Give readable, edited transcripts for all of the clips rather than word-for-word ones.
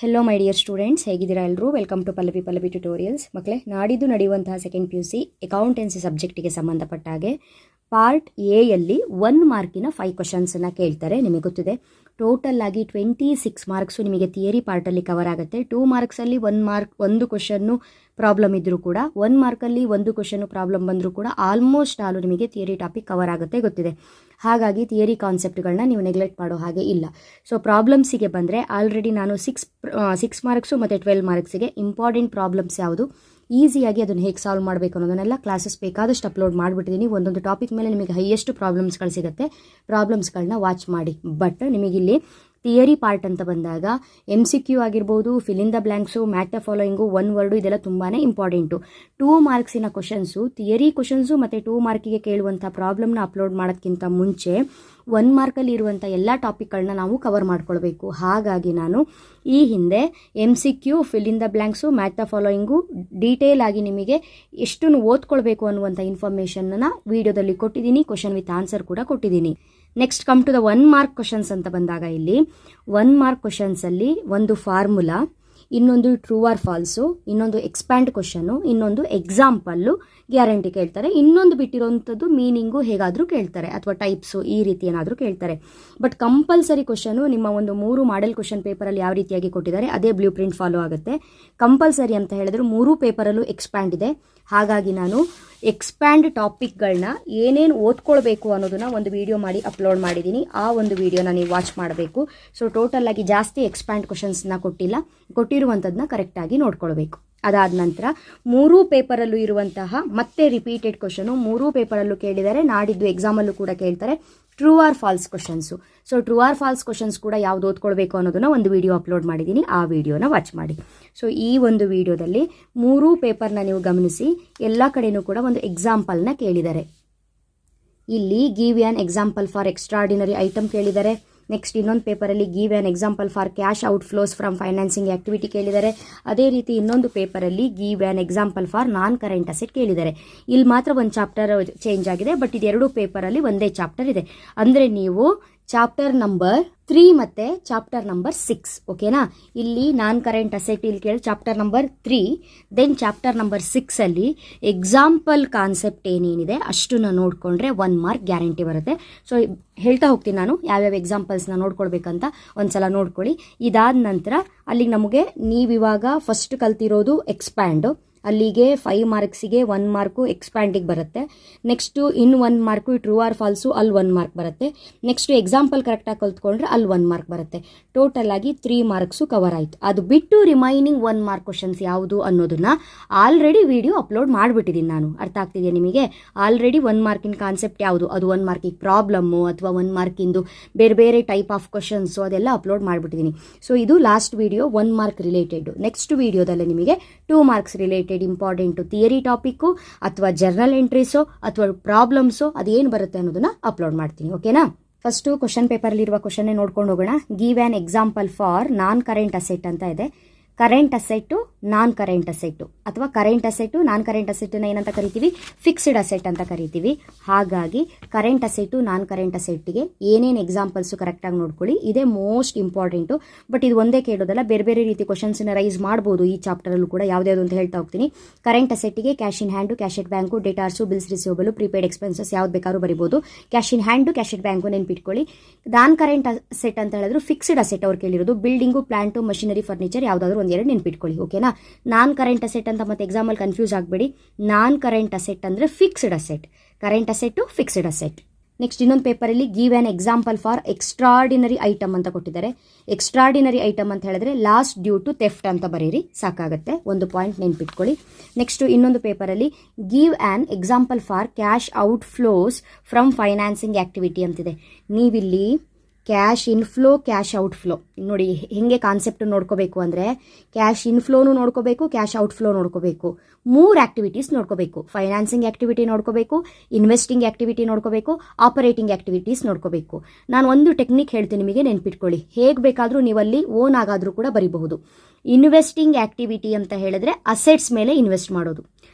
Hello my dear students, ಹೇಗಿದ್ದೀರಾ ಎಲ್ಲರೂ? Welcome to Pallavi tutorials. ಮಕ್ಕಳೇ, ನಾಡಿದ್ದು ನಡೆಯುವಂತಹ ಸೆಕೆಂಡ್ PUC ಅಕೌಂಟೆನ್ಸಿ ಸಬ್ಜೆಕ್ಟಿಗೆ ಸಂಬಂಧಪಟ್ಟ ಹಾಗೆ ಪಾರ್ಟ್ ಎಯಲ್ಲಿ 1 ಮಾರ್ಕಿನ 5 ಕ್ವಶನ್ಸನ್ನು ಕೇಳ್ತಾರೆ. ನಿಮಗೆ ಗೊತ್ತಿದೆ, ಟೋಟಲ್ ಆಗಿ 26 ಮಾರ್ಕ್ಸು ನಿಮಗೆ ಥಿಯರಿ ಪಾರ್ಟಲ್ಲಿ ಕವರ್ ಆಗುತ್ತೆ. 2 ಮಾರ್ಕ್ಸಲ್ಲಿ 1 ಮಾರ್ಕ್ ಒಂದು ಕ್ವಶನ್ನು ಪ್ರಾಬ್ಲಮ್ ಇದ್ದರೂ ಕೂಡ 1 ಮಾರ್ಕಲ್ಲಿ ಒಂದು ಕ್ವಶನ್ನು ಪ್ರಾಬ್ಲಮ್ ಬಂದರೂ ಕೂಡ ಆಲ್ಮೋಸ್ಟ್ ಆಲು ನಿಮಗೆ ಥಿಯರಿ ಟಾಪಿಕ್ ಕವರ್ ಆಗುತ್ತೆ, ಗೊತ್ತಿದೆ. ಹಾಗಾಗಿ ಥಿಯರಿ ಕಾನ್ಸೆಪ್ಟ್ಗಳನ್ನ ನೀವು ನೆಗ್ಲೆಕ್ಟ್ ಮಾಡೋ ಹಾಗೆ ಇಲ್ಲ. ಸೊ ಪ್ರಾಬ್ಲಮ್ಸಿಗೆ ಬಂದರೆ ಆಲ್ರೆಡಿ ನಾನು 6 ಮಾರ್ಕ್ಸು ಮತ್ತು 12 ಮಾರ್ಕ್ಸಿಗೆ ಇಂಪಾರ್ಟೆಂಟ್ ಪ್ರಾಬ್ಲಮ್ಸ್ ಯಾವುದು, ಈಸಿಯಾಗಿ ಅದನ್ನು ಹೇಗೆ ಸಾಲ್ವ್ ಮಾಡಬೇಕು ಅನ್ನೋದನ್ನೆಲ್ಲ ಕ್ಲಾಸಸ್ ಬೇಕಾದಷ್ಟು ಅಪ್ಲೋಡ್ ಮಾಡಿಬಿಟ್ಟಿದ್ದೀನಿ. ಒಂದೊಂದು ಟಾಪಿಕ್ ಮೇಲೆ ನಿಮಗೆ ಹೈಯೆಸ್ಟ್ ಪ್ರಾಬ್ಲಮ್ಸ್ಗಳು ಸಿಗುತ್ತೆ. ಪ್ರಾಬ್ಲಮ್ಸ್ಗಳನ್ನ ವಾಚ್ ಮಾಡಿ. ಬಟ್ ನಿಮಗಿಲ್ಲಿ ಥಿಯರಿ ಪಾರ್ಟ್ ಅಂತ ಬಂದಾಗ MCQ ಆಗಿರ್ಬೋದು, fill in the blanks, matter following, 1 word, ಇದೆಲ್ಲ ತುಂಬಾ ಇಂಪಾರ್ಟೆಂಟು. 2 ಮಾರ್ಕ್ಸಿನ ಕ್ವಶನ್ಸು, ಥಿಯರಿ ಕ್ವಶನ್ಸು ಮತ್ತು 2 ಮಾರ್ಕಿಗೆ ಕೇಳುವಂಥ ಪ್ರಾಬ್ಲಮ್ನ ಅಪ್ಲೋಡ್ ಮಾಡೋದಕ್ಕಿಂತ ಮುಂಚೆ 1 ಮಾರ್ಕಲ್ಲಿ ಇರುವಂಥ ಎಲ್ಲ ಟಾಪಿಕ್ಗಳನ್ನ ನಾವು ಕವರ್ ಮಾಡ್ಕೊಳ್ಬೇಕು. ಹಾಗಾಗಿ ನಾನು ಈ ಹಿಂದೆ MCQ, fill in the blanks, matter following detail ಆಗಿ ನಿಮಗೆ ಎಷ್ಟನ್ನು ಓದ್ಕೊಳ್ಬೇಕು ಅನ್ನುವಂಥ ಇನ್ಫಾರ್ಮೇಷನ್ನ ವಿಡಿಯೋದಲ್ಲಿ ಕೊಟ್ಟಿದ್ದೀನಿ. ಕ್ವಶನ್ ವಿತ್ ಆನ್ಸರ್ ಕೂಡ ಕೊಟ್ಟಿದ್ದೀನಿ. Next come to the 1 mark questions ಅಂತ ಬಂದಾಗ ಇಲ್ಲಿ 1 ಮಾರ್ಕ್ ಕ್ವಶನ್ಸಲ್ಲಿ ಒಂದು ಫಾರ್ಮುಲಾ, ಇನ್ನೊಂದು ಟ್ರೂ ಆರ್ ಫಾಲ್ಸು, ಇನ್ನೊಂದು ಎಕ್ಸ್ಪ್ಯಾಂಡ್ ಕ್ವಶನು, ಇನ್ನೊಂದು ಎಕ್ಸಾಂಪಲ್ಲು ಗ್ಯಾರಂಟಿ ಕೇಳ್ತಾರೆ, ಇನ್ನೊಂದು ಬಿಟ್ಟಿರೋಂಥದ್ದು ಮೀನಿಂಗು ಹೇಗಾದರೂ ಕೇಳ್ತಾರೆ, ಅಥವಾ ಟೈಪ್ಸು ಈ ರೀತಿ ಏನಾದರೂ ಕೇಳ್ತಾರೆ. ಬಟ್ ಕಂಪಲ್ಸರಿ ಕ್ವಶನು ನಿಮ್ಮ ಒಂದು 3 ಮಾಡೆಲ್ ಕ್ವಶನ್ ಪೇಪರಲ್ಲಿ ಯಾವ ರೀತಿಯಾಗಿ ಕೊಟ್ಟಿದ್ದಾರೆ ಅದೇ ಬ್ಲೂ ಪ್ರಿಂಟ್ ಫಾಲೋ ಆಗುತ್ತೆ. ಕಂಪಲ್ಸರಿ ಅಂತ ಹೇಳಿದ್ರು 3 ಪೇಪರಲ್ಲೂ ಎಕ್ಸ್ಪ್ಯಾಂಡ್ ಇದೆ. ಹಾಗಾಗಿ ನಾನು ಎಕ್ಸ್ಪ್ಯಾಂಡ್ ಟಾಪಿಕ್ಗಳನ್ನ ಏನೇನು ಓದ್ಕೊಳ್ಬೇಕು ಅನ್ನೋದನ್ನ ಒಂದು ವಿಡಿಯೋ ಮಾಡಿ ಅಪ್ಲೋಡ್ ಮಾಡಿದ್ದೀನಿ. ಆ ಒಂದು ವಿಡಿಯೋನ ನೀವು ವಾಚ್ ಮಾಡಬೇಕು. ಸೊ ಟೋಟಲ್ ಆಗಿ ಜಾಸ್ತಿ ಎಕ್ಸ್ಪ್ಯಾಂಡ್ ಕ್ವಶನ್ಸ್ನ ಕೊಟ್ಟಿಲ್ಲ, ಕೊಟ್ಟಿರುವಂಥದ್ದನ್ನ ಕರೆಕ್ಟಾಗಿ ನೋಡ್ಕೊಳ್ಬೇಕು. ಅದಾದ ನಂತರ 3 ಪೇಪರಲ್ಲೂ ಇರುವಂತಹ ಮತ್ತೆ ರಿಪೀಟೆಡ್ ಕ್ವಶನು 3 ಪೇಪರಲ್ಲೂ ಕೇಳಿದ್ದಾರೆ, ನಾಡಿದ್ದು ಎಕ್ಸಾಮಲ್ಲೂ ಕೂಡ ಕೇಳ್ತಾರೆ, true or false questions. So true or false questions ಕೂಡ ಯಾವ್ದು ಓದ್ಕೊಳ್ಬೇಕು ಅನ್ನೋದನ್ನ ಒಂದು ವಿಡಿಯೋ ಅಪ್ಲೋಡ್ ಮಾಡಿದ್ದೀನಿ, ಆ ವಿಡಿಯೋನ ವಾಚ್ ಮಾಡಿ. ಸೊ ಈ ಒಂದು ವಿಡಿಯೋದಲ್ಲಿ 3 ಪೇಪರ್ನ ನೀವು ಗಮನಿಸಿ, ಎಲ್ಲ ಕಡೆನೂ ಕೂಡ ಒಂದು ಎಕ್ಸಾಂಪಲ್ನ ಕೇಳಿದ್ದಾರೆ. ಇಲ್ಲಿ give an example for extraordinary item ಕೇಳಿದ್ದಾರೆ. ನೆಕ್ಸ್ಟ್ ಇನ್ನೊಂದು ಪೇಪರಲ್ಲಿ give an example for cash out flows from financing activity ಕೇಳಿದ್ದಾರೆ. ಅದೇ ರೀತಿ ಇನ್ನೊಂದು ಪೇಪರಲ್ಲಿ give an example for non current asset ಕೇಳಿದ್ದಾರೆ. ಇಲ್ಲಿ ಮಾತ್ರ ಒಂದು ಚಾಪ್ಟರ್ ಚೇಂಜ್ ಆಗಿದೆ, ಬಟ್ ಇದೆರಡು ಪೇಪರಲ್ಲಿ ಒಂದೇ ಚಾಪ್ಟರ್ ಇದೆ. ಅಂದರೆ ನೀವು ಚಾಪ್ಟರ್ ನಂಬರ್ 3 ಮತ್ತು ಚಾಪ್ಟರ್ ನಂಬರ್ 6, ಓಕೆನಾ? ಇಲ್ಲಿ ನಾನ್ ಕರೆಂಟ್ ಅಸೆಟ್ ಇಲ್ಲಿ ಕೇಳಿ chapter number 3, then chapter number 6 ಅಲ್ಲಿ ಎಕ್ಸಾಂಪಲ್ ಕಾನ್ಸೆಪ್ಟ್ ಏನೇನಿದೆ ಅಷ್ಟನ್ನು ನೋಡಿಕೊಂಡ್ರೆ 1 ಮಾರ್ಕ್ ಗ್ಯಾರಂಟಿ ಬರುತ್ತೆ. ಸೊ ಹೇಳ್ತಾ ಹೋಗ್ತೀನಿ ನಾನು ಯಾವ್ಯಾವ ಎಕ್ಸಾಂಪಲ್ಸ್ನ ನೋಡ್ಕೊಳ್ಬೇಕಂತ, ಒಂದ್ಸಲ ನೋಡ್ಕೊಳ್ಳಿ. ಇದಾದ ನಂತರ ಅಲ್ಲಿಗೆ ನಮಗೆ ನೀವಿವಾಗ ಫಸ್ಟ್ ಕಲ್ತಿರೋದು ಎಕ್ಸ್ಪ್ಯಾಂಡು, ಅಲ್ಲಿಗೆ 5 ಮಾರ್ಕ್ಸಿಗೆ 1 ಮಾರ್ಕು ಎಕ್ಸ್ಪ್ಯಾಂಡಿಗೆ ಬರುತ್ತೆ. ನೆಕ್ಸ್ಟು ಇನ್ನು 1 ಮಾರ್ಕು ಟ್ರೂ ಆರ್ ಫಾಲ್ಸು, ಅಲ್ಲಿ 1 ಮಾರ್ಕ್ ಬರುತ್ತೆ. ನೆಕ್ಸ್ಟು ಎಕ್ಸಾಂಪಲ್ ಕರೆಕ್ಟಾಗಿ ಕಲ್ತ್ಕೊಂಡ್ರೆ ಅಲ್ಲಿ 1 ಮಾರ್ಕ್ ಬರುತ್ತೆ. ಟೋಟಲ್ ಆಗಿ 3 ಮಾರ್ಕ್ಸು ಕವರ್ ಆಯಿತು. ಅದು ಬಿಟ್ಟು ರಿಮೈನಿಂಗ್ 1 ಮಾರ್ಕ್ ಕ್ವಶನ್ಸ್ ಯಾವುದು ಅನ್ನೋದನ್ನ ಆಲ್ರೆಡಿ ವಿಡಿಯೋ ಅಪ್ಲೋಡ್ ಮಾಡಿಬಿಟ್ಟಿದ್ದೀನಿ ನಾನು. ಅರ್ಥ ಆಗ್ತಿದೆಯಾ ನಿಮಗೆ? ಆಲ್ರೆಡಿ 1 ಮಾರ್ಕಿನ ಕಾನ್ಸೆಪ್ಟ್ ಯಾವುದು, ಅದು 1 ಮಾರ್ಕಿಗೆ ಪ್ರಾಬ್ಲಮ್ಮು ಅಥವಾ 1 ಮಾರ್ಕಿಂದು ಬೇರೆ ಬೇರೆ ಟೈಪ್ ಆಫ್ ಕ್ವಶನ್ಸು ಅದೆಲ್ಲ ಅಪ್ಲೋಡ್ ಮಾಡಿಬಿಟ್ಟಿದ್ದೀನಿ. ಸೊ ಇದು last video 1 mark related. Next ವಿಡಿಯೋದಲ್ಲಿ ನಿಮಗೆ 2 marks related important theory topic ಅಥವಾ ಜರ್ನಲ್ ಎಂಟ್ರೀಸೋ ಅಥವಾ ಪ್ರಾಬ್ಲಮ್ಸೋ ಅದೇನು ಬರುತ್ತೆ ಅನ್ನೋದನ್ನ ಅಪ್ಲೋಡ್ ಮಾಡ್ತೀನಿ, ಓಕೆನಾ? ಫಸ್ಟು ಕ್ವಶನ್ ಪೇಪರಲ್ಲಿರುವ ಕ್ವಶನ್ನೇ ನೋಡ್ಕೊಂಡು ಹೋಗೋಣ. Give an example for non current asset ಅಂತ ಇದೆ. ಕರೆಂಟ್ ಅಸೆಟ್ಟು, ನಾನ್ ಕರೆಂಟ್ ಅಸೆಟ್ಟು, ಅಥವಾ ಕರೆಂಟ್ ಅಸೆಟ್ಟು, ನಾನ್ ಕರೆಂಟ್ ಅಸೆಟ್ಟನ್ನ ಏನಂತ ಕರಿತೀವಿ? ಫಿಕ್ಸ್ಡ್ ಅಸೆಟ್ ಅಂತ ಕರಿತೀವಿ. ಹಾಗಾಗಿ ಕರೆಂಟ್ ಅಸೆಟ್ಟು, ನಾನ್ ಕರೆಂಟ್ ಅಸೆಟ್ಟಿಗೆ ಏನೇನು ಎಕ್ಸಾಂಪಲ್ಸು ಕರೆಕ್ಟಾಗಿ ನೋಡ್ಕೊಳ್ಳಿ. ಇದೇ ಮೋಸ್ಟ್ ಇಂಪಾರ್ಟೆಂಟು. ಬಟ್ ಇದು ಒಂದೇ ಕೇಳೋದಲ್ಲ, ಬೇರೆ ಬೇರೆ ರೀತಿ ಕ್ವಶನ್ಸನ್ನ ರೈಸ್ ಮಾಡ್ಬೋದು ಈ ಚಾಪ್ಟರಲ್ಲೂ ಕೂಡ. ಯಾವುದ್ಯಾವುದು ಅಂತ ಹೇಳ್ತಾ ಹೋಗ್ತೀನಿ. ಕರೆಂಟ್ ಅಸೆಟ್ಟಿಗೆ cash in hand, cash at bank, debtors, bills receivable, prepaid expenses ಯಾವ್ದು ಬೇಕಾದ್ರೂ ಬರಿಬೋದು. Cash in hand, cash at bank ನೆನ್ಪಿಟ್ಕೊಳ್ಳಿ. ನಾನ್ ಕರೆಂಟ್ ಅಸೆಟ್ ಅಂತ ಹೇಳಿದ್ರು ಫಿಕ್ಸ್ಡ್ ಅಸೆಟ್ ಅವ್ರು ಕೇಳಿರೋದು. ಬಿಲ್ಡಿಂಗು, ಪ್ಲಾಂಟು, ಮಷಿನರಿ, ಫರ್ನಿಚರ್ ಯಾವುದಾದ್ರು ಒಂದೆರಡು ನೆನ್ಪಿಟ್ಕೊಳ್ಳಿ, ಓಕೆನಾ? ನಾನ್ ಕರೆಂಟ್ ಅಸೆಟ್ ಅಂತ ಮತ್ತೆ ಎಕ್ಸಾಂಪಲ್ ಕನ್ಫ್ಯೂಸ್ ಆಗಬೇಡಿ. ನಾನ್ ಕರೆಂಟ್ ಅಸೆಟ್ ಅಂದರೆ fixed asset, current asset fixed asset. Next ಇನ್ನೊಂದು ಪೇಪರಲ್ಲಿ give an example for extraordinary item ಅಂತ ಕೊಟ್ಟಿದ್ದಾರೆ. ಎಕ್ಸ್ಟ್ರಾರ್ಡಿನರಿ ಐಟಮ್ ಅಂತ ಹೇಳಿದ್ರೆ ಲಾಸ್ಟ್ ಡ್ಯೂ ಟು ಥೆಫ್ಟ್ ಅಂತ ಬರೀರಿ, ಸಾಕಾಗುತ್ತೆ. ಒಂದು ಪಾಯಿಂಟ್ ನೆನ್ಪಿಟ್ಕೊಳ್ಳಿ. ನೆಕ್ಸ್ಟ್ ಇನ್ನೊಂದು ಪೇಪರಲ್ಲಿ give an example for cash out flows from financing activity ಅಂತಿದೆ. ನೀವಿಲ್ಲಿ cash inflow, cash out flow ನೋಡಿ ಹೆಂಗೆ ಕಾನ್ಸೆಪ್ಟ್ ನೋಡ್ಕೋಬೇಕು ಅಂದರೆ, ಕ್ಯಾಶ್ ಇನ್ಫ್ಲೋನು ನೋಡ್ಕೋಬೇಕು, ಕ್ಯಾಶ್ ಔಟ್ ಫ್ಲೋ ನೋಡ್ಕೋಬೇಕು. 3 ಆಕ್ಟಿವಿಟೀಸ್ ನೋಡ್ಕೋಬೇಕು. ಫೈನಾನ್ಸಿಂಗ್ ಆಕ್ಟಿವಿಟಿ ನೋಡ್ಕೋಬೇಕು, ಇನ್ವೆಸ್ಟಿಂಗ್ ಆಕ್ಟಿವಿಟಿ ನೋಡ್ಕೋಬೇಕು, ಆಪರೇಟಿಂಗ್ ಆಕ್ಟಿವಿಟೀಸ್ ನೋಡ್ಕೋಬೇಕು. ನಾನು ಒಂದು ಟೆಕ್ನಿಕ್ ಹೇಳ್ತೀನಿ ನಿಮಗೆ, ನೆನ್ಪಿಟ್ಕೊಳ್ಳಿ. ಹೇಗೆ ಬೇಕಾದರೂ ನೀವಲ್ಲಿ ಓನ್ ಆಗಾದರೂ ಕೂಡ ಬರೀಬಹುದು. ಇನ್ವೆಸ್ಟಿಂಗ್ ಆಕ್ಟಿವಿಟಿ ಅಂತ ಹೇಳಿದ್ರೆ ಅಸೆಟ್ಸ್ ಮೇಲೆ ಇನ್ವೆಸ್ಟ್ ಮಾಡೋದು.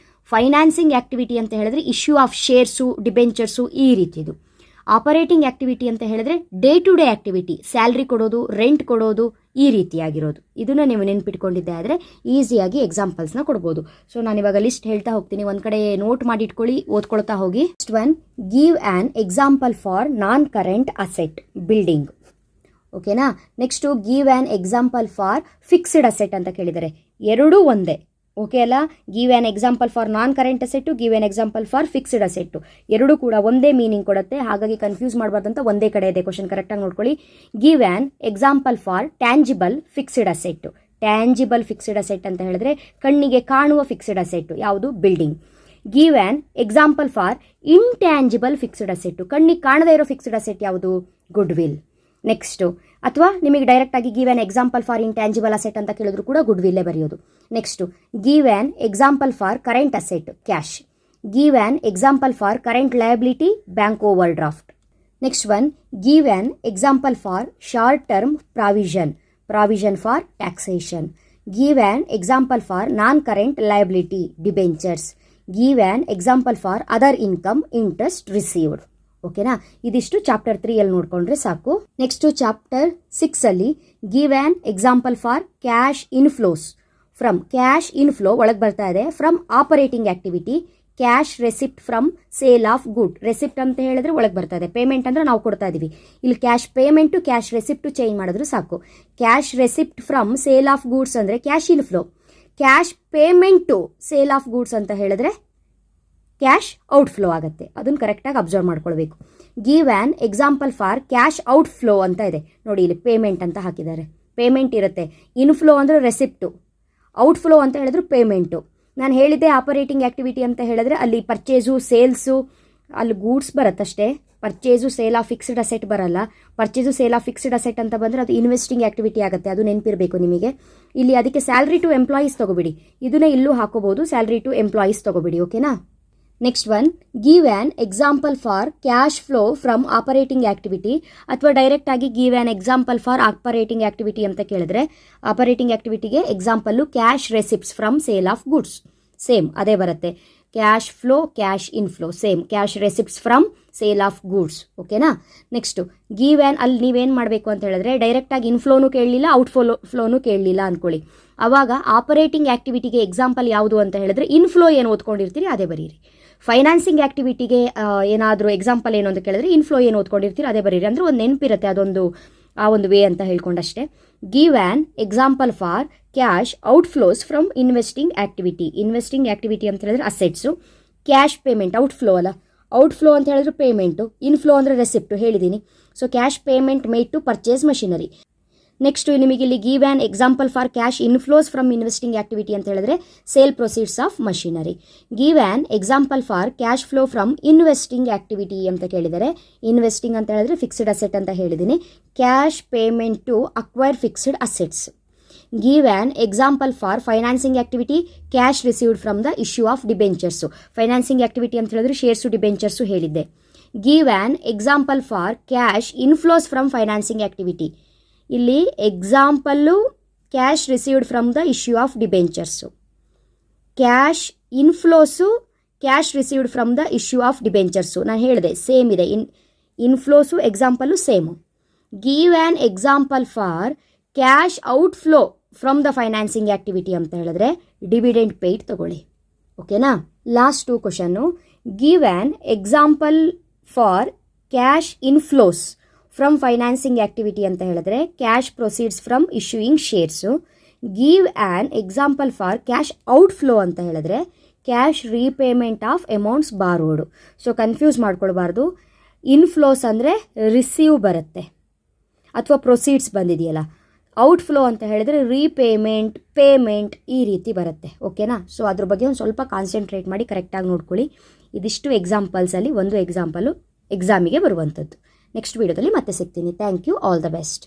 ಫೈನಾನ್ಸಿಂಗ್ ಆಕ್ಟಿವಿಟಿ ಅಂತ ಹೇಳಿದ್ರೆ ಇಶ್ಯೂ ಆಫ್ ಶೇರ್ಸು, ಡಿಬೆಂಚರ್ಸು ಈ ರೀತಿದು. ಆಪರೇಟಿಂಗ್ ಆಕ್ಟಿವಿಟಿ ಅಂತ ಹೇಳಿದ್ರೆ day to day activity, salary ಕೊಡೋದು, ರೆಂಟ್ ಕೊಡೋದು, ಈ ರೀತಿಯಾಗಿರೋದು. ಇದನ್ನು ನೀವು ನೆನ್ಪಿಟ್ಕೊಂಡಿದ್ದೆ ಆದರೆ ಈಸಿಯಾಗಿ ಎಕ್ಸಾಂಪಲ್ಸ್ನ ಕೊಡ್ಬೋದು. ಸೊ ನಾನಿವಾಗ ಲಿಸ್ಟ್ ಹೇಳ್ತಾ ಹೋಗ್ತೀನಿ, ಒಂದು ಕಡೆ ನೋಟ್ ಮಾಡಿ ಇಟ್ಕೊಳ್ಳಿ, ಓದ್ಕೊಳ್ತಾ ಹೋಗಿ. Next one, give an example for non current asset building. ಓಕೆನಾ. Next give an example for fixed asset ಅಂತ ಕೇಳಿದ್ದಾರೆ, ಎರಡೂ ಒಂದೇ. ಓಕೆ ಅಲ್ಲ. Give an example for non current asset, give an example for fixed asset, ಎರಡೂ ಕೂಡ ಒಂದೇ meaning ಕೊಡುತ್ತೆ. ಹಾಗಾಗಿ ಕನ್ಫ್ಯೂಸ್ ಮಾಡಬಾರ್ದಂತ ಒಂದೇ ಕಡೆ ಇದೆ ಕ್ವಶನ್, ಕರೆಕ್ಟಾಗಿ ನೋಡ್ಕೊಳ್ಳಿ. Give an example for tangible fixed asset. Tangible fixed asset ಅಂತ ಹೇಳಿದ್ರೆ ಕಣ್ಣಿಗೆ ಕಾಣುವ ಫಿಕ್ಸ್ಡ್ ಅಸೆಟ್ಟು ಯಾವುದು? Building. Give an example for intangible fixed asset, ಕಣ್ಣಿಗೆ ಕಾಣದೇ ಇರೋ ಫಿಕ್ಸ್ಡ್ ಅಸೆಟ್ ಯಾವುದು? Good will. ನೆಕ್ಸ್ಟು, ಅಥವಾ ನಿಮಗೆ ಡೈರೆಕ್ಟಾಗಿ give an example for intangible asset ಅಂತ ಕೇಳಿದ್ರು ಕೂಡ ಗುಡ್ ವಿಲ್ಲೇ ಬರೆಯೋದು. Next, give an example for current asset cash. Give an example for current liability bank over draft. Next one, give an example for short term provision for taxation. Give an example for non current liability debentures. Give an example for other income interest received. ಓಕೆನಾ. ಇದಿಷ್ಟು chapter 3 ಅಲ್ಲಿ ನೋಡ್ಕೊಂಡ್ರೆ ಸಾಕು. Next chapter 6 ಅಲ್ಲಿ give an example for cash inflows from. Cash inflow ಒಳಗೆ ಬರ್ತಾ ಇದೆ from operating activity, cash receipt from sale of good. Receipt ಅಂತ ಹೇಳಿದ್ರೆ ಒಳಗೆ ಬರ್ತಾ ಇದೆ, ಪೇಮೆಂಟ್ ಅಂದ್ರೆ ನಾವು ಕೊಡ್ತಾ ಇದೀವಿ. ಇಲ್ಲಿ cash payment cash receipt change ಮಾಡಿದ್ರು ಸಾಕು. Cash receipt from sale of goods ಅಂದ್ರೆ cash inflow, cash payment sale of goods ಅಂತ ಹೇಳಿದ್ರೆ ಕ್ಯಾಶ್ ಔಟ್ಫ್ಲೋ ಆಗುತ್ತೆ. ಅದನ್ನು ಕರೆಕ್ಟಾಗಿ ಅಬ್ಸರ್ವ್ ಮಾಡ್ಕೊಳ್ಬೇಕು. Give an example for cash outflow ಅಂತ ಇದೆ ನೋಡಿ, ಇಲ್ಲಿ ಪೇಮೆಂಟ್ ಅಂತ ಹಾಕಿದ್ದಾರೆ. ಪೇಮೆಂಟ್ ಇರುತ್ತೆ. ಇನ್ಫ್ಲೋ ಅಂದರೆ ರೆಸಿಪ್ಟು, ಔಟ್ಫ್ಲೋ ಅಂತ ಹೇಳಿದ್ರು ಪೇಮೆಂಟು. ನಾನು ಹೇಳಿದ್ದೆ ಆಪರೇಟಿಂಗ್ ಆಕ್ಟಿವಿಟಿ ಅಂತ ಹೇಳಿದ್ರೆ ಅಲ್ಲಿ ಪರ್ಚೇಸು ಸೇಲ್ಸು ಅಲ್ಲಿ ಗೂಡ್ಸ್ ಬರುತ್ತಷ್ಟೇ. Purchase sale of fixed asset ಬರಲ್ಲ. Purchase sale of fixed asset ಅಂತ ಬಂದರೆ ಅದು ಇನ್ವೆಸ್ಟಿಂಗ್ ಆಕ್ಟಿವಿಟಿ ಆಗುತ್ತೆ, ಅದು ನೆನಪಿರಬೇಕು ನಿಮಗೆ. ಇಲ್ಲಿ ಅದಕ್ಕೆ ಸ್ಯಾಲ್ರಿ ಟು ಎಂಪ್ಲಾಯೀಸ್ ತಗೋಬಿಡಿ, ಇದನ್ನೇ ಇಲ್ಲೂ ಹಾಕೋಬಹುದು, ಸ್ಯಾಲ್ರಿ ಟು ಎಂಪ್ಲಾಯೀಸ್ ತಗೋಬಿಡಿ. ಓಕೆನಾ. Next one, give an example for cash flow from operating activity, ಅಥವಾ ಡೈರೆಕ್ಟ್ ಆಗಿ give an example for operating activity ಅಂತ ಕೇಳಿದ್ರೆ ಆಪರೇಟಿಂಗ್ ಆಕ್ಟಿವಿಟಿಗೆ example cash receipts from sale of goods, same ಅದೇ ಬರುತ್ತೆ. Cash flow, cash inflow same, cash receipts from sale of goods. ಓಕೆನಾ. Next give an, ಅಲ್ಲಿ ನೀವೇನು ಮಾಡಬೇಕು ಅಂತ ಹೇಳಿದ್ರೆ ಡೈರೆಕ್ಟಾಗಿ ಇನ್ಫ್ಲೋನು ಕೇಳಲಿಲ್ಲ, ಫ್ಲೋನು ಕೇಳಲಿಲ್ಲ ಅಂದ್ಕೊಳ್ಳಿ. ಆವಾಗ ಆಪರೇಟಿಂಗ್ ಆಕ್ಟಿವಿಟಿಗೆ ಎಕ್ಸಾಂಪಲ್ ಯಾವುದು ಅಂತ ಹೇಳಿದ್ರೆ ಇನ್ಫ್ಲೋ ಏನು ಓದ್ಕೊಂಡಿರ್ತೀರಿ ಅದೇ ಬರೀರಿ. ಫೈನಾನ್ಸಿಂಗ್ ಆಕ್ಟಿವಿಟಿಗೆ ಏನಾದರೂ ಎಕ್ಸಾಂಪಲ್ ಏನು ಅಂತ ಕೇಳಿದ್ರೆ ಇನ್ಫ್ಲೋ ಏನು ಓದ್ಕೊಂಡಿರ್ತೀರಿ ಅದೇ ಬರೀರಿ. ಅಂದರೆ ಒಂದು ನೆನಪಿರುತ್ತೆ, ಅದೊಂದು ಆ ಒಂದು ವೇ ಅಂತ ಹೇಳ್ಕೊಂಡಷ್ಟೇ. Give an example for cash outflows from investing activity. Investing activity ಅಂತ ಹೇಳಿದ್ರೆ ಅಸೆಟ್ಸು, ಕ್ಯಾಶ್ ಪೇಮೆಂಟ್ ಔಟ್ಫ್ಲೋ ಅಲ್ಲ, ಔಟ್ಫ್ಲೋ ಅಂತ ಹೇಳಿದ್ರೆ ಪೇಮೆಂಟು, ಇನ್ಫ್ಲೋ ಅಂದರೆ ರೆಸಿಪ್ಟು ಹೇಳಿದ್ದೀನಿ. So cash payment made to purchase machinery. Next ನಿಮಗೆ ಇಲ್ಲಿ give an example for cash inflows from investing activity ಅಂತ ಹೇಳಿದ್ರೆ sale proceeds of machinery. Give an example for cash flow from investing activity ಅಂತ ಕೇಳಿದರೆ investing ಅಂತ ಹೇಳಿದ್ರೆ fixed asset ಅಂತ ಹೇಳಿದ್ದೀನಿ, cash payment to acquire fixed assets. Give an example for financing activity cash received from the issue of debentures. Financing activity ಅಂತ ಹೇಳಿದ್ರೆ shares debentures ಹೇಳಿದ್ದೆ. Give an example for cash inflows from financing activity. ಇಲ್ಲಿ example cash received from the issue of debentures, cash inflows cash received from the issue of debentures. ನಾನು ಹೇಳಿದೆ same ಇದೆ, inflows example same. Give an example for cash outflow from the financing activity ಅಂತ ಹೇಳಿದ್ರೆ dividend paid ತಗೊಳ್ಳಿ. ಓಕೆನಾ. Last 2 question. Give an example for cash inflows from financing activity ಅಂತ ಹೇಳಿದ್ರೆ cash proceeds from issuing shares. Give an example for cash outflow ಅಂತ ಹೇಳಿದ್ರೆ cash repayment of amounts borrowed. So confuse ಮಾಡ್ಕೊಳ್ಬಾರ್ದು. Inflows ಅಂದರೆ receive ಬರುತ್ತೆ ಅಥವಾ proceeds ಬಂದಿದೆಯಲ್ಲ, outflow ಅಂತ ಹೇಳಿದ್ರೆ ರೀಪೇಮೆಂಟ್, ಪೇಮೆಂಟ್ ಈ ರೀತಿ ಬರುತ್ತೆ. ಓಕೆನಾ. ಸೊ ಅದ್ರ ಬಗ್ಗೆ ಒಂದು ಸ್ವಲ್ಪ ಕಾನ್ಸಂಟ್ರೇಟ್ ಮಾಡಿ ಕರೆಕ್ಟಾಗಿ ನೋಡ್ಕೊಳ್ಳಿ. ಇದಿಷ್ಟು ಎಕ್ಸಾಂಪಲ್ಸಲ್ಲಿ ಒಂದು ಎಕ್ಸಾಂಪಲು ಎಕ್ಸಾಮಿಗೆ ಬರುವಂಥದ್ದು. ನೆಕ್ಸ್ಟ್ ವೀಡಿಯೋದಲ್ಲಿ ಮತ್ತೆ ಸಿಗ್ತೀನಿ. Thank you. All the best.